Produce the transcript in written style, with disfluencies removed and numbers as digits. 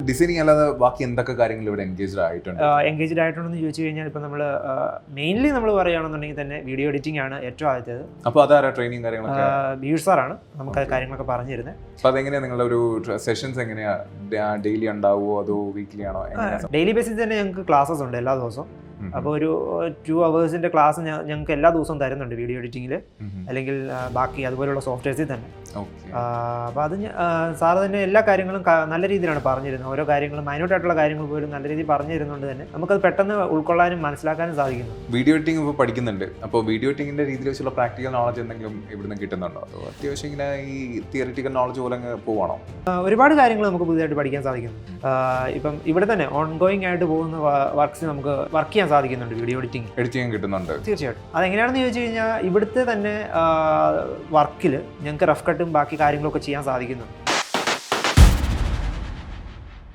Designing അല്ലാതെ ബാക്കി എന്തൊക്കെ കാര്യങ്ങൾ ഇവിടെ എൻഗേജ്ഡ് ആയിട്ടുണ്ട്? എൻഗേജ്ഡ് ആയിട്ടുണ്ടെന്ന് ചോദിച്ചു കഴിഞ്ഞാൽ ഇപ്പം നമ്മൾ മെയിൻലി നമ്മൾ പറയുകയാണെന്നുണ്ടെങ്കിൽ തന്നെ വീഡിയോ എഡിറ്റിംഗ് ആണ് ഏറ്റവും ആദ്യത്തേത്. അപ്പോൾ അതാരാ ട്രെയിനിങ് കാര്യങ്ങളൊക്കെ? ബീഡ് സാറാണ് നമുക്ക് കാര്യങ്ങളൊക്കെ പറഞ്ഞു തരുന്നത്. അപ്പോൾ അതെങ്ങനെയാണ് നിങ്ങളുടെ ഒരു സെഷൻസ് എങ്ങനെയാ? ഡെയിലി ഉണ്ടാവുമോ അതോ വീക്ക്ലി ആണോ? ഡെയിലി ബേസിസ് തന്നെ ഞങ്ങൾക്ക് ക്ലാസ്സസ് ഉണ്ട് എല്ലാ ദിവസവും. അപ്പോൾ ഒരു 2 hours ക്ലാസ് ഞങ്ങൾക്ക് എല്ലാ ദിവസവും തരുന്നുണ്ട് വീഡിയോ എഡിറ്റിങ്ങിൽ, അല്ലെങ്കിൽ ബാക്കി അതുപോലെയുള്ള സോഫ്റ്റ്വെയർസിൽ തന്നെ. അപ്പോൾ അത് സാറ് തന്നെ എല്ലാ കാര്യങ്ങളും നല്ല രീതിയിലാണ് പറഞ്ഞിരുന്നത്. ഓരോ കാര്യങ്ങളും മൈന്യൂട്ടായിട്ടുള്ള കാര്യങ്ങൾ പോലും നല്ല രീതിയിൽ പറഞ്ഞു തരുന്നതുകൊണ്ട് തന്നെ നമുക്കത് പെട്ടെന്ന് ഉൾക്കൊള്ളാനും മനസ്സിലാക്കാനും സാധിക്കുന്നു. വീഡിയോ എഡിറ്റിംഗ് ഇപ്പോൾ പഠിക്കുന്നുണ്ട്. അപ്പോൾ വീഡിയോ എഡിറ്റിങ്ങിൻ്റെ രീതിയിൽ വെച്ചുള്ള പ്രാക്ടിക്കൽ നോളജ് എന്തെങ്കിലും ഇവിടുന്ന് കിട്ടുന്നുണ്ടോ? അതോ അത്യാവശ്യം ഇങ്ങനെ ഈ തിയറിറ്റിക്കൽ നോളജ് പോലെ പോവാണോ? ഒരുപാട് കാര്യങ്ങൾ നമുക്ക് പുതിയതായിട്ട് പഠിക്കാൻ സാധിക്കുന്നു. ഇപ്പം ഇവിടെ തന്നെ ഓൺഗോയിങ് ആയിട്ട് പോകുന്ന വർക്ക്സ് നമുക്ക് വർക്ക് ചെയ്യാൻ സാധിക്കുന്നുണ്ട്. വീഡിയോ എഡിറ്റിംഗ് കിട്ടുന്നുണ്ട് തീർച്ചയായിട്ടും. അതെങ്ങനെയാണെന്ന് ചോദിച്ചു കഴിഞ്ഞാൽ ഇവിടുത്തെ തന്നെ വർക്കിൽ ഞങ്ങൾക്ക് റഫ് കട്ടും ബാക്കി കാര്യങ്ങളൊക്കെ ചെയ്യാൻ സാധിക്കുന്നുണ്ട്.